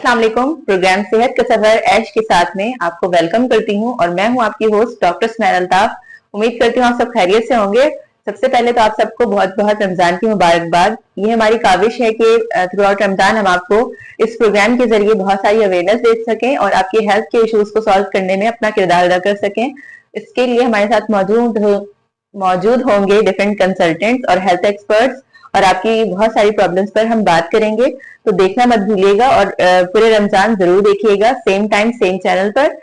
अस्सलाम वालेकुम। प्रोग्राम सेहत का सफर ऐश के साथ में आपको वेलकम करती हूँ और मैं हूँ आपकी होस्ट डॉक्टर स्मैर अल्ताफ। उम्मीद करती हूँ आप सब खैरियत से होंगे। सबसे पहले तो आप सबको बहुत बहुत रमजान की मुबारकबाद। ये हमारी काविश है कि थ्रू आउट रमजान हम आपको इस प्रोग्राम के जरिए बहुत सारी अवेयरनेस दे सकें और आपके हेल्थ के इश्यूज को सॉल्व करने में अपना किरदार अदा कर सकें। इसके लिए हमारे साथ मौजूद होंगे डिफरेंट कंसल्टेंट्स और हेल्थ एक्सपर्ट्स और आपकी बहुत सारी प्रॉब्लम्स पर हम बात करेंगे। तो देखना मत भूलिएगा और पूरे रमजान जरूर देखिएगा, सेम टाइम सेम चैनल पर।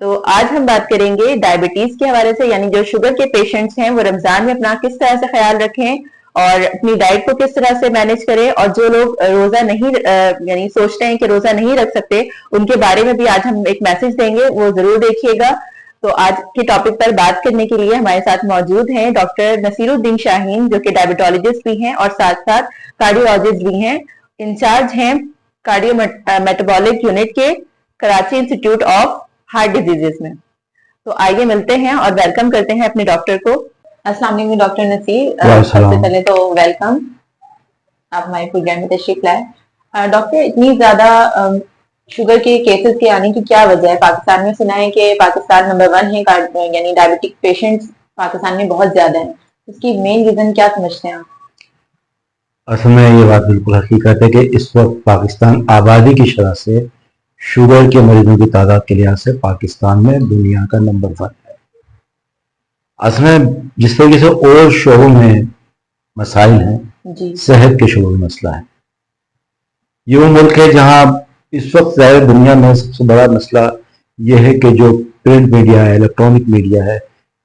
तो आज हम बात करेंगे डायबिटीज के हवाले से, यानी जो शुगर के पेशेंट्स हैं वो रमजान में अपना किस तरह से ख्याल रखें और अपनी डाइट को किस तरह से मैनेज करें, और जो लोग रोजा नहीं यानी सोचते हैं कि रोजा नहीं रख सकते उनके बारे में भी आज हम एक मैसेज देंगे, वो जरूर देखिएगा। तो आज के टॉपिक पर बात करने के लिए हमारे साथ मौजूद हैं डॉक्टर नसीरुद्दीन शाहीन, जो कि डायबिटोलॉजिस्ट भी हैं और साथ साथ कार्डियोलॉजिस्ट भी हैं। इंचार्ज हैं कार्डियो मेटाबॉलिक यूनिट के Karachi institute of heart diseases में। तो आइए मिलते हैं और वेलकम करते हैं अपने डॉक्टर को। अस्सलाम वालेकुम डॉक्टर नसीर, सबसे पहले तो वेलकम, आप हमारे प्रोग्राम में तशरीफ लाए। डॉक्टर, इतनी ज्यादा शुगर के केसेस के आने की क्या वजह है? पाकिस्तान में सुना है कि पाकिस्तान नंबर 1 है, यानी डायबिटिक पेशेंट्स पाकिस्तान में बहुत ज्यादा हैं। इसकी मेन रीजन क्या समझते हैं आप? असल में ये बात बिल्कुल हकीकत है कि इस वक्त पाकिस्तान आबादी की शरह से शुगर के मरीजों की तादाद के लिहाज से पाकिस्तान में दुनिया का नंबर 1 है। असल में जिस तरीके से और शोबों में मसाइल हैं, सेहत के शोबों में मसला है। ये वो मुल्क है जहां इस वक्त ज़ाहिर दुनिया में सबसे बड़ा मसला यह है कि जो प्रिंट मीडिया है, इलेक्ट्रॉनिक मीडिया है,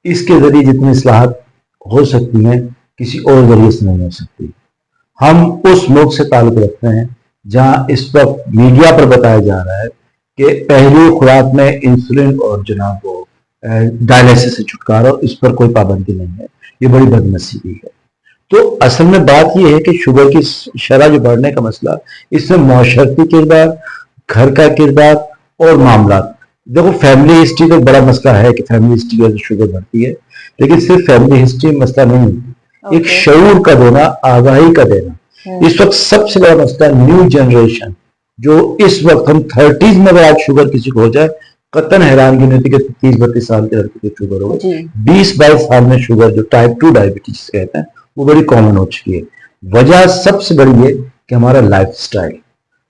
इसके जरिए जितनी इस्लाहत हो सकती हैं किसी और जरिए से नहीं हो सकती। हम उस मुल्क से ताल्लुक़ रखते हैं जहां इस वक्त मीडिया पर बताया जा रहा है कि पहली खुराक में इंसुलिन और जनाब वो डायलिसिस से छुटकारा, इस पर कोई पाबंदी नहीं है। ये बड़ी बदनसीबी है। तो असल में बात यह है कि शुगर की शरह जो बढ़ने का मसला, इसमें माशरती किरदार, घर का किरदार और मामला। देखो, फैमिली हिस्ट्री तो बड़ा मसला है कि फैमिली हिस्ट्री की वजह से शुगर बढ़ती है, लेकिन सिर्फ फैमिली हिस्ट्री मसला नहीं होती। एक शऊर का देना, आगाही का देना। इस वक्त सबसे बड़ा मसला न्यू जनरेशन, जो इस वक्त हम 30s में अगर आज शुगर किसी को हो जाए, कतन हैरानगी नहीं होती कि 30-32 साल के लड़के को शुगर हो। 20-22 साल में शुगर, जो टाइप 2 डायबिटीज कहते हैं, वो बड़ी कॉमन हो चुकी है। वजह सबसे बड़ी है कि हमारा लाइफ स्टाइल,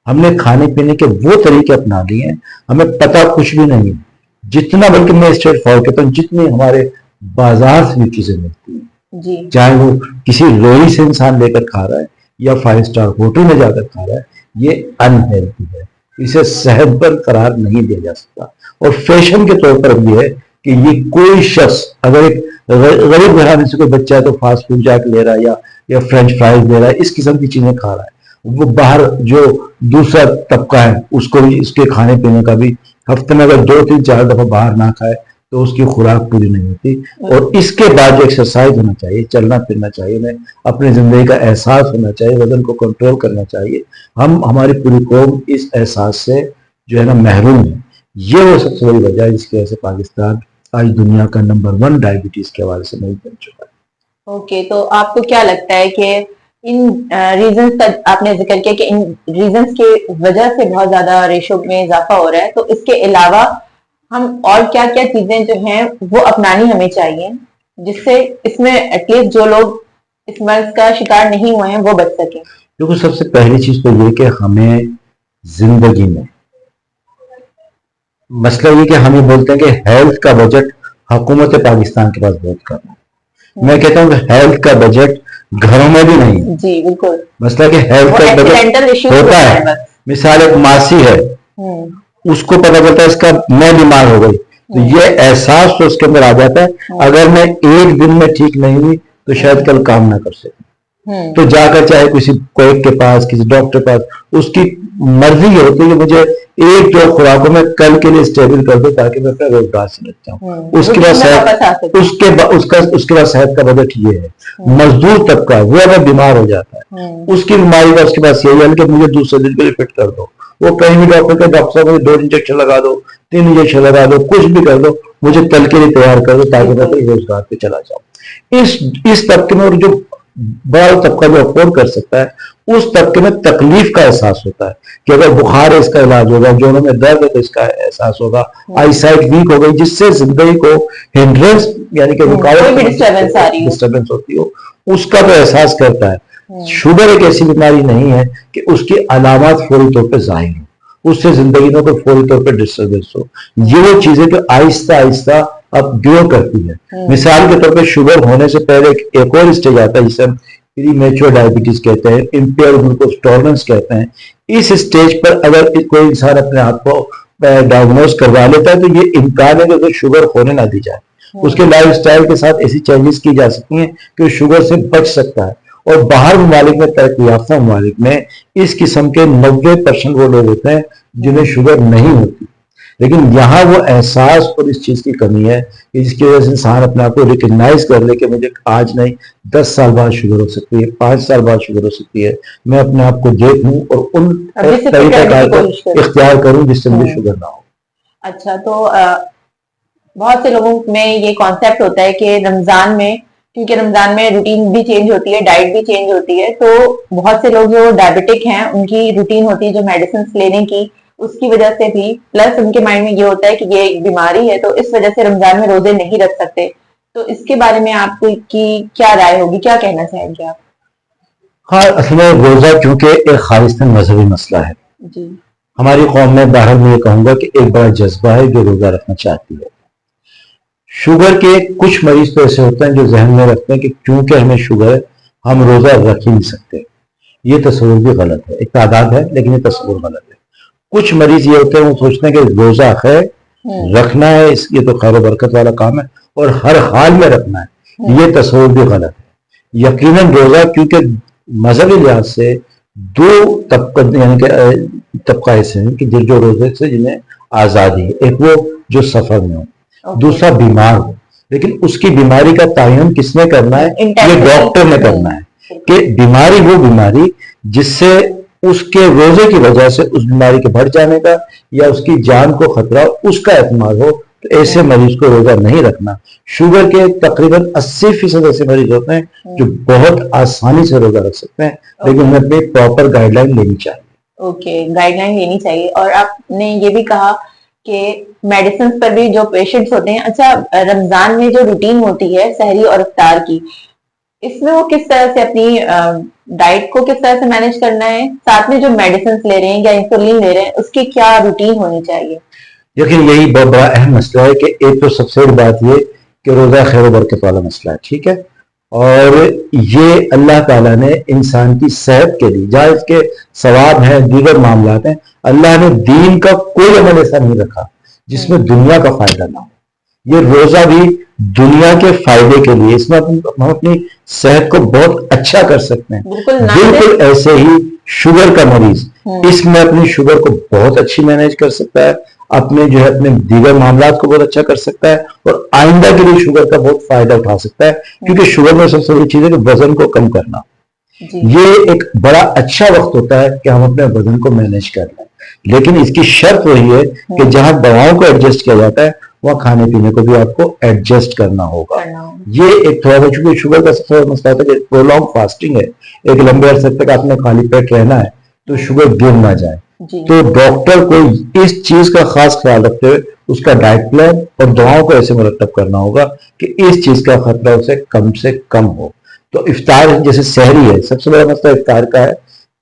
हमने खाने पीने के वो तरीके अपना लिए हैं, हमें पता कुछ भी नहीं है। जितना, बल्कि मैं स्ट्रेट फॉरवर्ड कहता हूँ, जितनी हमारे बाजार से भी चीजें मिलती हैं, चाहे वो किसी रोई से इंसान लेकर खा रहा है या 5 स्टार होटल में जाकर खा रहा है, ये अनहेल्थी है। इसे सेहत पर करार नहीं दिया जा सकता। और फैशन के तौर पर ये है कि ये कोई शख्स अगर एक गरीब घराने से कोई बच्चा है तो फास्ट फूड जाके ले रहा है या फ्रेंच फ्राइज ले रहा है, इस किस्म की चीजें खा रहा है। वो बाहर जो दूसरा तबका है उसको भी, इसके खाने पीने का भी, हफ्ते में अगर 2-3-4 दफा बाहर ना खाए तो उसकी खुराक पूरी नहीं होती। और इसके बाद जो एक्सरसाइज होना चाहिए, चलना फिरना चाहिए, उन्हें अपनी जिंदगी का एहसास होना चाहिए, वजन को कंट्रोल करना चाहिए। हमारी पूरी कौम इस एहसास से जो है ना महरूम है। ये वो सबसे बड़ी वजह है जिसकी वजह से पाकिस्तान आज दुनिया का नंबर 1 डायबिटीज के हवाले से नहीं बन चुका है। ओके, तो आपको क्या लगता है कि इन रीजंस का आपने जिक्र किया कि इन रीजंस की वजह से बहुत ज्यादा रेशो में इजाफा हो रहा है, तो इसके अलावा हम और क्या क्या चीजें जो हैं वो अपनानी हमें चाहिए जिससे इसमें एटलीस्ट जो लोग इस मर्ज का शिकार नहीं हुए हैं वो बच सके? देखो, सबसे पहली चीज तो ये कि हमें जिंदगी में मसला ये कि हम ये बोलते हैं कि हेल्थ का बजट हुकूमत पाकिस्तान के पास बहुत कम है। मैं कहता हूँ कि हेल्थ का बजट घरों में भी नहीं है। जी बिल्कुल। मसला कि हेल्थ का बजट होता है। मिसाल एक मासी है, उसको पता चलता है इसका मैं बीमार हो गई, तो ये एहसास तो उसके अंदर आ जाता है, अगर मैं एक दिन में ठीक नहीं हुई तो शायद कल काम ना कर सके। तो जाकर चाहे किसी कोई के पास, किसी डॉक्टर के पास, उसकी मर्जी ये होती है कि मुझे 1-2 खुराकों में कल के लिए स्टेबल कर दो ताकि मैं अपना रोजगार से लग जाऊं। उसके बाद सेहत का बजट ये है। मजदूर तबका, वो अगर बीमार हो जाता है, उसकी बीमारी का उसके पास यही है कि मुझे दूसरे दिन के लिए फिट कर दो। वो कहीं भी डॉक्टर साहब मुझे 2 इंजेक्शन लगा दो, 3 इंजेक्शन लगा दो, कुछ भी कर दो, मुझे कल के लिए तैयार कर दो ताकि मैं रोजगार पे चला जाऊं। इस तबके में जो बड़ा طبقہ جو افورڈ کر سکتا ہے اس طبقے میں تکلیف کا احساس ہوتا ہے کہ اگر بخار ہے اس کا علاج ہوگا, جوڑوں میں درد ہے تو اس کا احساس ہوگا, آئی سائٹ ویک ہو گئی جس سے زندگی کو ہنڈرنس یعنی کہ رکاوٹ ڈسٹربنس ہوتی ہو اس کا تو احساس کرتا ہے. شوگر ایک ایسی بیماری نہیں ہے کہ اس کی علامات فوری طور پہ ظاہر ہوں, اس سے زندگی میں کوئی فوری طور پہ ڈسٹربنس ہو. یہ وہ چیزیں جو آہستہ آہستہ اب گرو کرتی ہے. مثال کے طور پہ شوگر ہونے سے پہلے ایک اور اسٹیج آتا ہے جسے ہم پری میچور ڈائبٹیز کہتے ہیں, امپیئر گلوکوز ٹالرنس کہتے ہیں. اس اسٹیج پر اگر کوئی انسان اپنے آپ کو ڈائگنوز کروا لیتا ہے تو یہ امکان ہے کہ اسے شوگر ہونے نہ دی جائے. اس کے لائف سٹائل کے ساتھ ایسی چینجز کی جا سکتی ہیں کہ شوگر سے بچ سکتا ہے. اور باہر ممالک میں, ترقی یافتہ ممالک میں اس قسم کے 90% وہ لوگ ہوتے ہیں جنہیں شوگر نہیں ہوتی, لیکن یہاں وہ احساس اور اس چیز کی کمی ہے کہ جس کی وجہ سے انسان اپنے آپ کو ریکگنائز کر لے کہ مجھے آج نہیں 10 سال بعد شوگر ہو سکتی ہے, 5 سال بعد شوگر ہو سکتی ہے. میں اپنے آپ کو دیکھوں اور ان طریقہ کار کو اختیار کروں جس سے مجھے شوگر نہ ہو. اچھا, تو بہت سے لوگوں میں یہ کانسیپٹ ہوتا ہے کہ رمضان میں, کیونکہ رمضان میں روٹین بھی چینج ہوتی ہے, ڈائٹ بھی چینج ہوتی ہے, تو بہت سے لوگ جو ڈائبٹک ہیں ان کی روٹین ہوتی ہے جو میڈیسنز لینے کی, اس کی وجہ سے بھی پلس ان کے مائنڈ میں یہ ہوتا ہے کہ یہ ایک بیماری ہے تو اس وجہ سے رمضان میں روزے نہیں رکھ سکتے. تو اس کے بارے میں آپ کی کیا رائے ہوگی, کیا کہنا چاہیں گے آپ؟ ہاں, اصل میں روزہ چونکہ ایک خالصتاً مذہبی مسئلہ ہے. جی, ہماری قوم میں باہر میں یہ کہوں گا کہ ایک بڑا جذبہ ہے جو روزہ رکھنا چاہتی ہے. شوگر کے کچھ مریض تو ایسے ہوتے ہیں جو ذہن میں رکھتے ہیں کہ چونکہ ہمیں شوگر ہے ہم روزہ رکھ ہی نہیں سکتے. یہ تصور بھی غلط ہے, ایک تعداد ہے لیکن یہ تصور غلط ہے. کچھ مریض یہ ہوتے ہیں وہ سوچتے ہیں کہ روزہ خیر رکھنا ہے, یہ تو خیر و برکت والا کام ہے اور ہر حال میں رکھنا ہے. یہ تصور بھی غلط ہے. یقیناً روزہ کیونکہ مذہبی لحاظ سے دو طبقہ یعنی کہ طبقہ ایسے ہیں کہ جو روزے سے جنہیں آزادی ہے, ایک وہ جو سفر میں ہو, دوسرا بیمار ہو. لیکن اس کی بیماری کا تعین کس نے کرنا ہے؟ یہ ڈاکٹر نے کرنا ہے کہ بیماری وہ بیماری جس سے اس کے روزے کی وجہ سے اس بیماری کے بڑھ جانے کا یا اس کی جان کو خطرہ اس کا احتمال ہو, تو ایسے مریض کو روزہ نہیں رکھنا. شوگر کے تقریباً 80% ایسے مریض ہوتے ہیں جو بہت آسانی سے روزہ رکھ سکتے ہیں, لیکن انہیں اپنی پراپر گائیڈ لائن لینی چاہیے. اوکے, گائیڈ لائن لینی چاہیے. اور آپ نے یہ بھی کہا کہ میڈیسنز پر بھی جو پیشنٹس ہوتے ہیں, اچھا رمضان میں جو روٹین ہوتی ہے سحری اور افطار کی, اس میں وہ کس طرح سے اپنی ڈائٹ کو کس طرح سے مینیج کرنا ہے, ساتھ میں جو میڈیسنز لے رہے ہیں یا انسولین لے رہے ہیں اس کی کیا روٹین ہونی چاہیے؟ لیکن یہی بہت بڑا اہم مسئلہ ہے کہ ایک تو سب سے بڑی بات یہ کہ روزہ خیر و برکت والا مسئلہ ہے, ٹھیک ہے, اور یہ اللہ تعالیٰ نے انسان کی صحت کے لیے, جہاں اس کے ثواب ہیں دیگر معاملات ہیں, اللہ نے دین کا کوئی عمل ایسا نہیں رکھا جس میں دنیا کا فائدہ نہ ہو. یہ روزہ بھی دنیا کے فائدے کے لیے, اس میں ہم اپنی صحت کو بہت اچھا کر سکتے ہیں. بالکل ایسے ہی شوگر کا مریض اس میں اپنی شوگر کو بہت اچھی مینیج کر سکتا ہے, اپنے جو ہے اپنے دیگر معاملات کو بہت اچھا کر سکتا ہے, اور آئندہ کے لیے شوگر کا بہت فائدہ اٹھا سکتا ہے. کیونکہ شوگر میں سب سے بڑی چیز ہے کہ وزن کو کم کرنا. یہ ایک بڑا اچھا وقت ہوتا ہے کہ ہم اپنے وزن کو مینیج کر لیں, لیکن اس کی شرط وہی ہے کہ جہاں دواؤں کو ایڈجسٹ کیا جاتا ہے وہاں کھانے پینے کو بھی آپ کو ایڈجسٹ کرنا ہوگا. یہ ایک تھوڑا بہت, چونکہ شوگر کا سب سے بڑا مسئلہ ہوتا ہے کہ پرولونگ فاسٹنگ ہے, ایک لمبے عرصے تک آپ نے خالی پیٹ رہنا ہے تو شوگر گر نہ جائے. تو ڈاکٹر کو اس چیز کا خاص خیال رکھتے ہوئے اس کا ڈائٹ پلان اور دواؤں کو ایسے مرتب کرنا ہوگا کہ اس چیز کا خطرہ اسے کم ہو. تو افطار جیسے سحری ہے, سب سے بڑا مسئلہ افطار کا ہے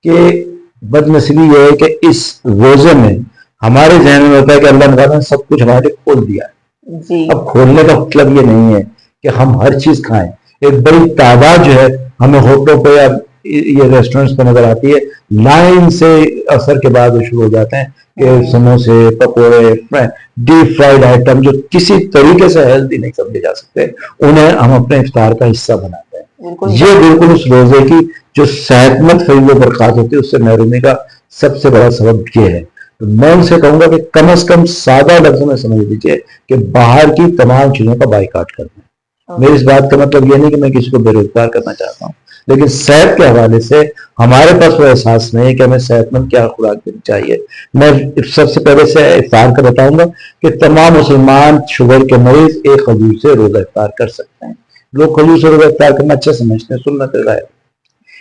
کہ بد نصیبی یہ ہے کہ اس روزے میں ہمارے ذہن میں ہوتا ہے کہ اللہ تعالیٰ نے سب کچھ ہمارے کھول دیا ہے. اب کھولنے کا مطلب یہ نہیں ہے کہ ہم ہر چیز کھائیں. ایک بڑی تعداد جو ہے ہمیں ہوٹلوں پہ یا یہ ریسٹورینٹس پہ نظر آتی ہے, لائن سے اثر کے بعد شروع ہو جاتے ہیں کہ سموسے, پکوڑے, ڈیپ فرائیڈ آئٹم جو کسی طریقے سے ہیلدی نہیں سمجھے جا سکتے, انہیں ہم اپنے افطار کا حصہ بناتے ہیں. یہ بالکل اس روزے کی جو صحت مند فیض و برکات ہوتی ہے اس سے محرومی کا سب سے بڑا سبب یہ ہے. تو میں ان سے کہوں گا کہ کم از کم سادہ لفظوں میں سمجھ لیجیے کہ باہر کی تمام چیزوں کا بائیکاٹ کرنا ہے. میری اس بات کا مطلب یہ نہیں کہ میں کسی کو بے روزگار کرنا چاہتا ہوں, لیکن صحت کے حوالے سے ہمارے پاس وہ احساس نہیں ہے کہ ہمیں صحت مند کیا خوراک دینی چاہیے. میں سب سے پہلے سے افطار کا بتاؤں گا کہ تمام مسلمان شوگر کے مریض ایک کھجور سے روزہ افطار کر سکتے ہیں. لوگ کھجور سے روزہ افطار کرنا اچھا سمجھتے ہیں، سنت ہے۔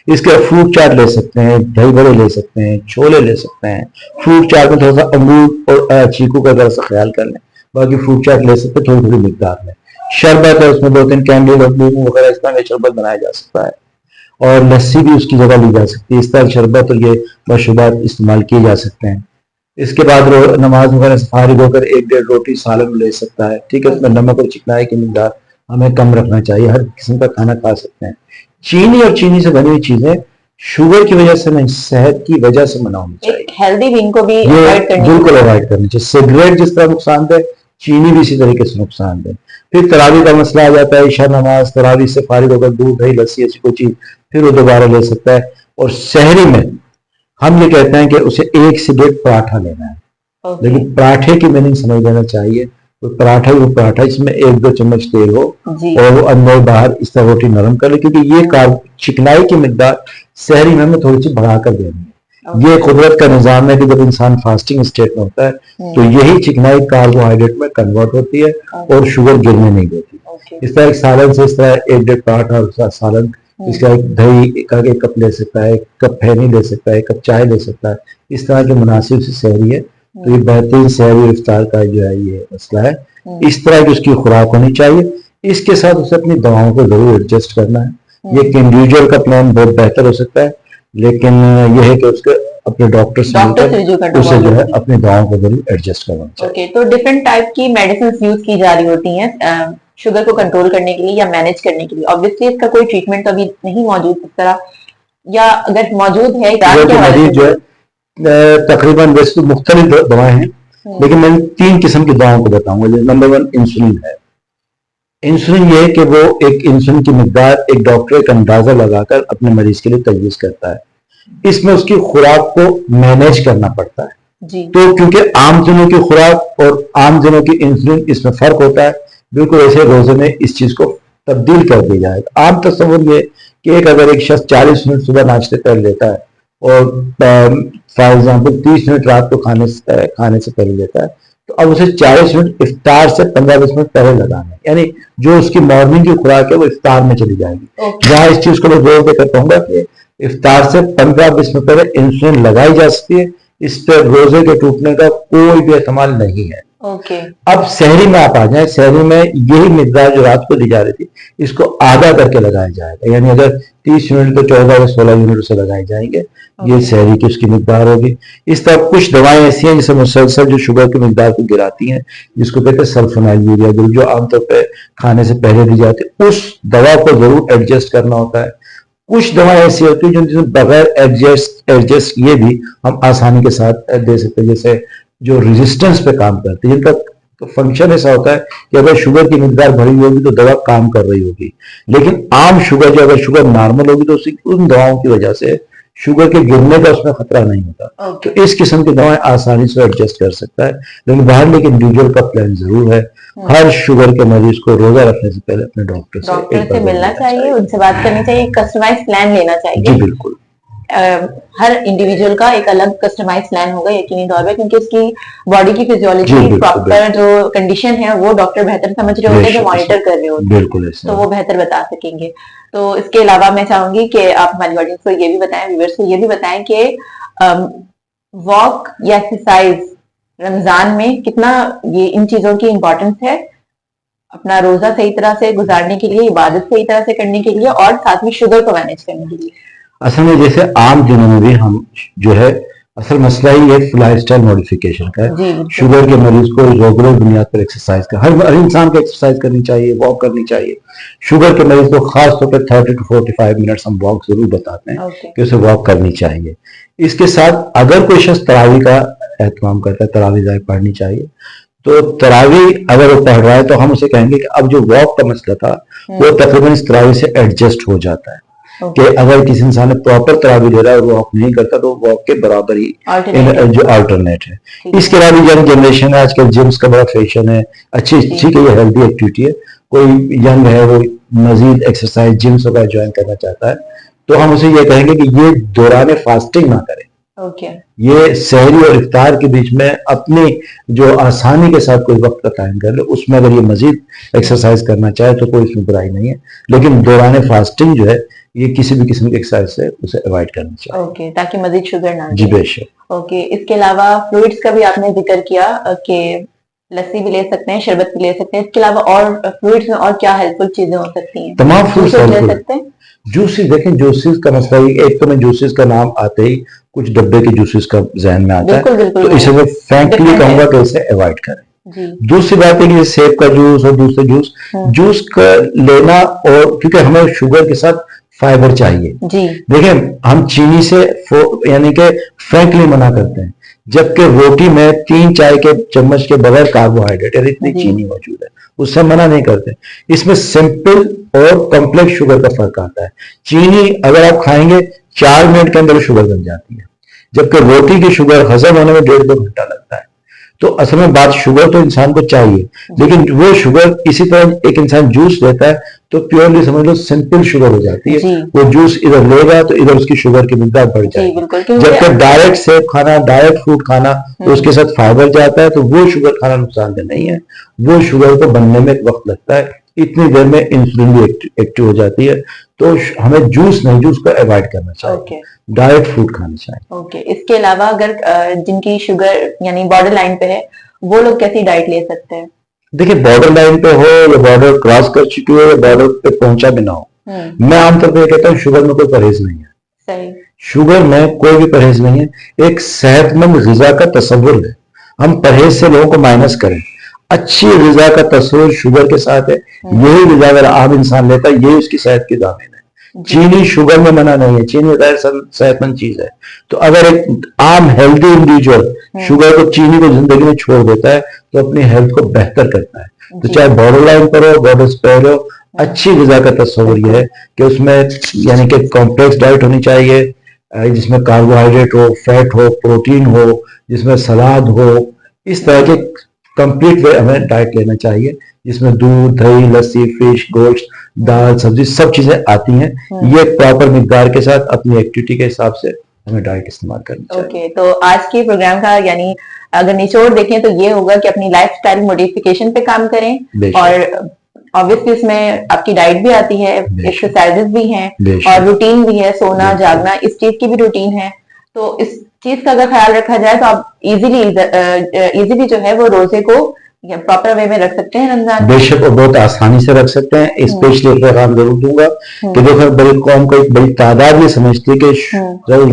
اس کے فروٹ چاٹ لے سکتے ہیں، دہی بڑے لے سکتے ہیں، چھولے لے سکتے ہیں۔ فروٹ چاٹ میں تھوڑا سا انگور اور چیکو کا ذرا سا خیال کر لیں، باقی فروٹ چاٹ لے سکتے ہیں تھوڑی تھوڑی مقدار میں۔ شربت ہے، اس میں 2-3 کینڈل اور لیمو وغیرہ اس طرح کا شربت بنایا جا سکتا ہے، اور لسی بھی اس کی جگہ لی جا سکتی ہے۔ اس طرح شربت اور یہ مشروبات استعمال کیے جا سکتے ہیں۔ اس کے بعد نماز وغیرہ سے فارغ ہو کر 1-1.5 روٹی سالن لے سکتا ہے، ٹھیک ہے۔ اس میں نمک اور چکنائی کی مقدار ہمیں کم رکھنا چاہیے، ہر قسم کا کھانا کھا سکتے ہیں۔ چینی اور چینی سے بنی ہوئی چیزیں شوگر کی وجہ سے نہیں، صحت کی وجہ سے منع ہونی چاہیے، ہیلدی بین کو بھی بالکل اوائڈ کرنی چاہیے۔ سگریٹ جس طرح نقصان دہ، چینی بھی اسی طریقے سے نقصان دہ۔ پھر تراویح کا مسئلہ آ جاتا ہے، عشاء نماز تراویح سے فارغ ہو کر دودھ دہی لسی ایسی کوئی چیز پھر وہ دوبارہ لے سکتا ہے۔ اور سحری میں ہم یہ کہتے ہیں کہ اسے 1 سے 1.5 پراٹھا لینا ہے، لیکن پراٹھے کی میننگ سمجھ لینا چاہیے، پراٹھا وہ پراٹھا اس میں 1-2 چمچ تیل ہو اور وہ اندر باہر اس طرح روٹی نرم کر لے، کیونکہ یہ چکنائی کی مقدار سحری میں ہمیں تھوڑی سی بڑھا کر دینی ہے۔ یہ قدرت کا نظام ہے کہ جب انسان فاسٹنگ اسٹیٹ میں ہوتا ہے تو یہی چکنائی کاربوہائیڈریٹ میں کنورٹ ہوتی ہے اور شوگر گرنے نہیں دیتی۔ اس طرح ایک سالن سے اس طرح 1-1.5 پراٹھا اور اس کا سالن، اس کا ایک دہی کا 1 کپ لے سکتا ہے، 1 کپ پھینی لے سکتا ہے، 1 کپ چائے لے سکتا ہے۔ اس طرح کی مناسب سی سحری ہے، تو یہ بہترین سحری اور افطار کا جو ہے یہ مسئلہ ہے۔ اس طرح کی اس کی خوراک ہونی چاہیے۔ اس کے ساتھ اسے اپنی دواؤں کو ضرور ایڈجسٹ کرنا ہے۔ یہ ایک انڈیویجول کا پلان بہت بہتر ہو سکتا ہے، لیکن یہ ہے کہ اس کے اپنے ڈاکٹر سے اسے جو ہے اپنی دواؤں کو ضرور ایڈجسٹ کرنا چاہیے۔ تو ڈفرینٹ ٹائپ کی میڈیسنز یوز کی جا رہی ہوتی ہیں شوگر کو کنٹرول کرنے کے لیے یا مینیج کرنے کے لیے۔ obviously اس کا کوئی ٹریٹمنٹ ابھی نہیں موجود اس طرح، یا اگر موجود ہے جو ہے تقریباً ویسے تو مختلف دوائیں ہیں، لیکن میں 3 قسم کی دواؤں کو بتاؤں گا۔ نمبر 1 انسولین ہے۔ انسولین یہ ہے کہ وہ ایک انسولین کی مقدار ایک ڈاکٹر ایک اندازہ لگا کر اپنے مریض کے لیے تجویز کرتا ہے۔ اس میں اس کی خوراک کو مینیج کرنا پڑتا ہے، تو کیونکہ عام دنوں کی خوراک اور عام دنوں کی انسولین اس میں فرق ہوتا ہے، بالکل ایسے روزے میں اس چیز کو تبدیل کر دیا جائے گا۔ عام تصور یہ کہ اگر ایک شخص 40 منٹ صبح ناشتے پہلے لیتا ہے اور فار ایگزامپل 30 منٹ رات کو کھانے سے پہلے لیتا ہے، تو اب اسے 40 منٹ افطار سے 15-20 منٹ پہلے لگانا ہے، یعنی جو اس کی مارننگ کی خوراک ہے وہ افطار میں چلی جائے گی۔ جہاں اس چیز کو میں زور دے کر کہوں گا کہ افطار سے 15-20 منٹ پہلے انسولین لگائی جا سکتی ہے، اس پہ روزے کے ٹوٹنے کا کوئی بھی احتمال نہیں ہے۔ اب سحری میں آپ آ جائیں، سحری میں یہی مقدار جو رات کو دی جا رہی تھی اس کو آدھا کر کے لگایا جائے گا، یعنی اگر 30 منٹ تو 14 یا 16 یونٹ سے لگائے جائیں گے، یہ سحری کی اس کی مقدار ہوگی۔ اس طرح کچھ دوائیں ایسی ہیں جسے مسلسل جو شوگر کی مقدار کو گراتی ہیں، جس کو کہتے ہیں سلفونائل یوریا، جو عام طور پہ کھانے سے پہلے دی جاتی ہے، اس دوا کو ضرور ایڈجسٹ کرنا ہوتا ہے۔ کچھ دوائیں ایسی ہوتی ہیں جو بغیر ایڈجسٹ کیے بھی ہم آسانی کے ساتھ دے سکتے ہیں، جیسے جو ریزسٹنس پہ کام کرتی ہے، جن کا فنکشن ایسا ہوتا ہے کہ اگر شوگر کی مقدار بڑھی ہوگی تو دوا کام کر رہی ہوگی، لیکن عام شوگر جو اگر شوگر نارمل ہوگی تو ان دواؤں کی وجہ سے شوگر کے گرنے کا اس میں خطرہ نہیں ہوتا، تو اس قسم کی دوائیں آسانی سے ایڈجسٹ کر سکتا ہے۔ لیکن باہر لیکن انڈیویجول کا پلان ضرور ہے۔ ہر شوگر کے مریض کو روزہ رکھنے سے پہلے اپنے ڈاکٹر سے ملنا چاہیے، ان سے بات کرنی چاہیے، کسٹمائز پلان لینا چاہیے۔ جی بالکل، ہر انڈیویجول کا ایک الگ کسٹمائز پلان ہوگا یقینی طور پہ، کیونکہ اس کی باڈی کی فزیولوجی پراپر جو کنڈیشن ہے وہ ڈاکٹر بہتر سمجھ رہے ہوتے ہیں، جو مانیٹر کر رہے ہوتے ہیں، تو وہ بہتر بتا سکیں گے۔ تو اس کے علاوہ میں چاہوں گی کہ آپ ہماری آڈینس کو یہ بھی بتائیں، ویورز کو یہ بھی بتائیں کہ واک یا ایکسرسائز رمضان میں کتنا یہ ان چیزوں کی امپورٹنس ہے اپنا روزہ صحیح طرح سے گزارنے کے لیے، عبادت صحیح طرح سے کرنے کے لیے، اور ساتھ میں شوگر کو مینیج کرنے کے لیے۔ اصل میں جیسے عام دنوں میں بھی ہم جو ہے اصل مسئلہ ہی ہے لائف سٹائل موڈیفیکیشن کا ہے۔ شوگر کے مریض کو ریگولر بنیاد پر ایکسرسائز کا، ہر انسان کو ایکسرسائز کرنی چاہیے، واک کرنی چاہیے۔ شوگر کے مریض کو خاص طور پر 30 to 45 منٹس ہم واک ضرور بتاتے ہیں کہ اسے واک کرنی چاہیے۔ اس کے ساتھ اگر کوئی شخص تراویح کا اہتمام کرتا ہے، تراویح ضائع پڑھنی چاہیے، تو تراویح اگر وہ پڑھ رہا ہے تو ہم اسے کہیں گے کہ اب جو واک کا مسئلہ تھا وہ تقریباً اس تراویح سے ایڈجسٹ ہو جاتا ہے، کہ اگر کسی انسان نے پراپر تراویح لے رہا ہے اور واک نہیں کرتا تو واک کے برابر ہی جو آلٹرنیٹ ہے۔ اس کے علاوہ ینگ جنریشن ہے، آج کل جمز کا بڑا فیشن ہے، اچھی ٹھیک ہے، یہ ہیلدی ایکٹیویٹی ہے۔ کوئی ینگ ہے وہ مزید ایکسرسائز جمز وغیرہ جوائن کرنا چاہتا ہے تو ہم اسے یہ کہیں گے کہ یہ دوران فاسٹنگ نہ کرے، ओके ये सहरी और इफ्तार के बीच में अपनी जो आसानी के साथ कोई वक्त का टाइम कर ले, उसमें अगर ये मजीद एक्सरसाइज करना चाहे तो कोई इसमें बुराई नहीं है, लेकिन दौरान फास्टिंग जो है ये किसी भी किस्म की एक्सरसाइज से उसे अवॉइड करना चाहिए। ओके, ताकि मजीद शुगर ना जी जाए। बेशक। ओके, इसके अलावा फ्रूट्स का भी आपने जिक्र किया कि लस्सी भी ले सकते हैं, शरबत भी ले सकते हैं। इसके अलावा और फ्रूट्स में और क्या हेल्पफुल चीजें हो सकती हैं? तमाम फ्रूट्स जूसेस ले हेल्पफुल। सकते हैं। जूसेस देखें, जूसेस का मसला ही, एक तो मैं जूसेस का नाम आते ही कुछ डब्बे के जूसेस का जहन में आता है, बिल्कुल बिल्कुल तो इसे मैं फ्रैंकली Different कहूंगा है। कि इसे अवॉइड करें। जी दूसरी बात है कि सेब का जूस और दूसरे जूस का लेना, और क्योंकि हमें शुगर के साथ फाइबर चाहिए। जी देखिए, हम चीनी से यानी कि फ्रैंकली मना करते हैं, जबकि रोटी में 3 चाय के चम्मच के बगैर कार्बोहाइड्रेट यानी इतनी जी। चीनी मौजूद है, उससे मना नहीं करते। इसमें सिंपल और कॉम्प्लेक्स शुगर का फर्क आता है। चीनी अगर आप खाएंगे 4 मिनट के अंदर शुगर बन जाती है, जबकि रोटी की शुगर हजम होने में 1.5-2 घंटा लगता है। तो असल में बात, शुगर तो इंसान को चाहिए, लेकिन वो शुगर इसी तरह एक इंसान जूस लेता है तो प्योरली समझ लो सिंपल शुगर हो जाती है। जी। वो जूस इधर लेगा तो इधर उसकी शुगर की मिकदार बढ़ जी जाएगी। बिल्कुल, क्योंकि जबकि डायरेक्ट सेब खाना, डायरेक्ट फ्रूट खाना, तो उसके साथ फाइबर जाता है, तो वो शुगर खाना नुकसानदेह नहीं है। वो शुगर को बनने में एक वक्त लगता है, इतनी देर में इंसुलिन भी एक्टिव हो जाती है। तो हमें जूस नहीं, जूस को अवॉइड करना चाहिए, ओके डायरेक्ट फ्रूट खाना चाहिए। ओके। इसके अलावा अगर जिनकी शुगर यानी बॉर्डर लाइन पे है, वो लोग कैसी डाइट ले सकते हैं? देखिए, बॉर्डर लाइन पे हो या बॉर्डर क्रॉस कर चुकी हो या बॉर्डर पे पहुंचा भी ना हो, मैं आमतौर पर कहता हूँ शुगर में कोई परहेज नहीं है। सही। शुगर में कोई भी परहेज नहीं है, एक सेहतमंद ग़िज़ा का तस्वुर है। हम परहेज से लोगों को माइनस करें, अच्छी ग़िज़ा का तस्वुर शुगर के साथ है। यही ग़िज़ा अगर आम इंसान लेता है, यही उसकी सेहत की दामिन है। चीनी शुगर में मना नहीं है, चीनी गैर सेहतमंद चीज है। तो अगर एक आम हेल्दी इंडिविजुअल शुगर को, चीनी को जिंदगी में छोड़ देता है तो अपनी हेल्थ को बेहतर करता है। तो चाहे बॉर्डर लाइन पर हो, बॉर्डर्स पर हो, अच्छी ग़िज़ा का तस्वुर यह है कि उसमें यानी कि कॉम्प्लेक्स डाइट होनी चाहिए, जिसमें कार्बोहाइड्रेट हो, फैट हो, प्रोटीन हो, जिसमें सलाद हो। इस तरह के कंप्लीट वे हमें डाइट लेना चाहिए, जिसमें दूध, दही, लस्सी, फिश, गोश्त, दाल, सब्जी सब चीजें आती हैं। ये प्रॉपर मिकदार के साथ अपनी एक्टिविटी के हिसाब से हमें डाइट इस्तेमाल करनी चाहिए। ओके, तो आज के प्रोग्राम का यानी अगर निचोड़ देखें तो ये होगा कि अपनी लाइफस्टाइल मॉडिफिकेशन पे काम करें, बेशक। और ऑब्वियसली इसमें आपकी डाइट भी आती है, बेशक। एक्सरसाइजेस भी हैं, बेशक। और रूटीन भी है, सोना बेशक। जागना, इस चीज की भी रूटीन है। तो इस चीज का अगर ख्याल रखा जाए तो आप इजीली जो है वो रोजे को प्रॉपर वे में रख सकते हैं रमजान में। बेशक, और बहुत आसानी से रख सकते हैं। स्पेशली एक पैगाम जरूर दूंगा कि देखो, बड़ी कौम को एक बड़ी तादाद ये समझती है कि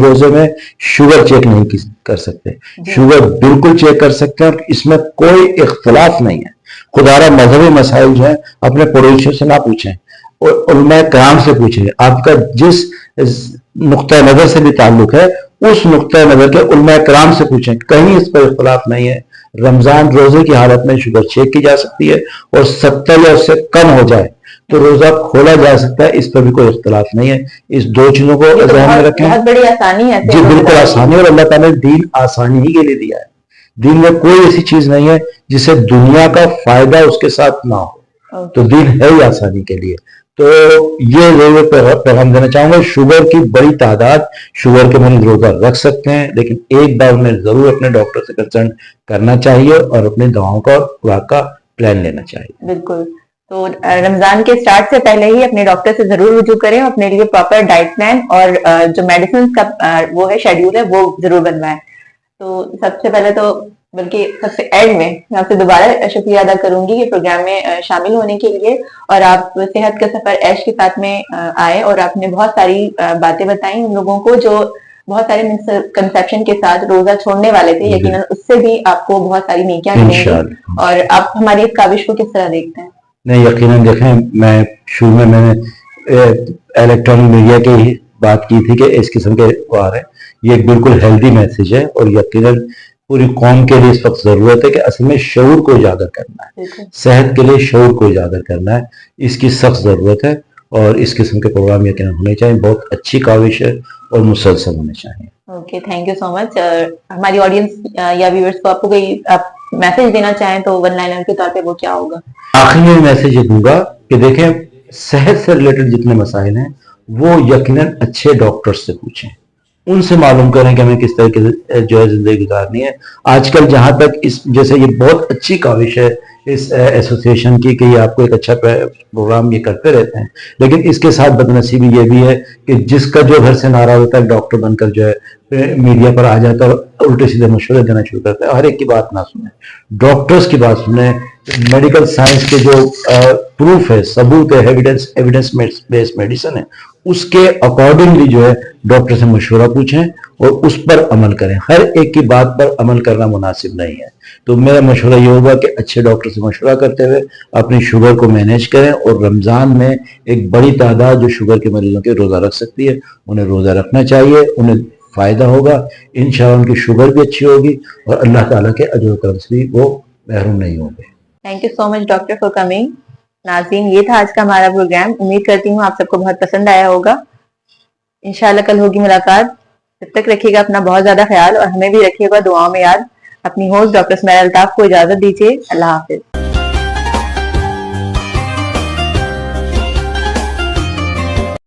रोजे में शुगर चेक नहीं कर सकते। शुगर बिल्कुल चेक कर सकते हैं, इसमें कोई इख्तलाफ नहीं है। खुदारा मजहबी मसाइल जो है अपने पड़ोसियों से ना पूछें, और उलमा कराम से पूछें। आपका जिस नुक्ता नजर से भी ताल्लुक है, उस नुक्ता नजर के उलमा कराम से पूछें, कहीं इस पर इख्तलाफ नहीं है। रमजान रोजे की हालत में शुगर चेक की जा सकती है, और 70 या उससे कम हो जाए तो रोजा खोला जा सकता है, इस पर भी कोई इख्तलाफ नहीं है। इस दो चीजों को ये तो ध्यान में रखें। बहुत बड़ी आसानी है। जी बिल्कुल आसानी, और अल्लाह ताला ने दीन आसानी ही के लिए दिया है। दीन में कोई ऐसी चीज नहीं है जिसे दुनिया का फायदा उसके साथ ना हो, तो दीन है ही आसानी के लिए। तो ये जरूर पैगाम देना चाहूंगा, शुगर की बड़ी तादाद शुगर के मरीज रोजा रख सकते हैं, लेकिन एक बार उन्हें जरूर अपने डॉक्टर से कंसल्ट करना चाहिए और अपनी दवाओं का, खुराक का प्लान लेना चाहिए। बिल्कुल। तो रमजान के स्टार्ट से पहले ही अपने डॉक्टर से जरूर रुजू करें, अपने लिए प्रॉपर डाइट प्लान और जो मेडिसिन का वो है शेड्यूल है वो जरूर बनवाएं। तो सबसे पहले तो, बल्कि सबसे एंड में मैं आपसे दोबारा शुक्रिया अदा करूंगी कि प्रोग्राम में शामिल होने के लिए, और आप सेहत का सफर ऐश के साथ में आए, और आपने बहुत सारी बातें बताई उन लोगों को जो बहुत सारे मिसकंसेप्शन के साथ रोजा छोड़ने वाले थे। यकीनन उससे भी आपको बहुत सारी नेकियां मिलेंगी। और आप हमारी इस काविश को किस तरह देखते हैं? नहीं, यकीनन देखें, मैं शुरू में मैंने इलेक्ट्रॉनिक मीडिया की ही बात की थी कि इस किस्म के अखबार है, ये एक बिल्कुल हेल्दी मैसेज है, और यकीनन पूरी कौम के लिए इस वक्त जरूरत है कि असल में शऊर को उजागर करना है, सेहत के लिए शऊर को उजागर करना है, इसकी सख्त जरूरत है। और इस किस्म के प्रोग्राम यकीनन होने चाहिए, बहुत अच्छी काविश है और मुसलसल होने चाहिए। Okay, thank you so much. हमारी ऑडियंस या व्यूअर्स को आपको कोई आप मैसेज देना चाहें तो वन लाइनर के तौर पे वो क्या होगा? आखिर में मैसेज ये दूंगा कि देखें, सेहत से रिलेटेड जितने मसाइल हैं वो यकीनन अच्छे डॉक्टर से पूछें, उनसे मालूम करें कि हमें किस तरह की जो है जिंदगी गुजारनी है। आजकल जहां तक इस जैसे ये बहुत अच्छी काविश है इस एसोसिएशन की कि ये आपको एक अच्छा प्रोग्राम ये करते रहते हैं, लेकिन इसके साथ बदनसीबी ये भी है कि जिसका जो घर से नाराज होता है डॉक्टर बनकर जो है मीडिया पर आ जाता है और उल्टे सीधे मशवरे देना शुरू करता है। हर एक की बात ना सुने, डॉक्टर्स की बात सुने, मेडिकल साइंस के जो प्रूफ है, सबूत है, एविडेंस बेस्ड मेडिसिन है, उसके अकॉर्डिंगली जो है डॉक्टर से मशवरा पूछें और उस पर अमल करें। हर एक की बात पर अमल करना मुनासिब नहीं है। तो मेरा मशवरा ये होगा कि अच्छे डॉक्टर से मशवरा करते हुए अपनी शुगर को मैनेज करें, और रमज़ान में एक बड़ी तादाद जो शुगर के मरीजों के रोज़ा रख सकती है उन्हें रोज़ा रखना चाहिए, उन्हें फ़ायदा होगा, इंशाअल्लाह उनकी शुगर भी अच्छी होगी और अल्लाह ताला के अजर करम से भी वो महरूम नहीं होंगे। Thank you so much doctor for coming. नाज़रीन, ये था आज का हमारा प्रोग्राम। उम्मीद करती हूँ आप सबको बहुत पसंद आया होगा। इंशाल्लाह कल होगी मुलाकात। तब तक रखिएगा अपना बहुत ज्यादा ख्याल और हमें भी रखिएगा दुआओं में याद। अपनी होस्ट डॉक्टर स्मेरल अल्ताफ को इजाजत दीजिए। अल्लाह हाफिज।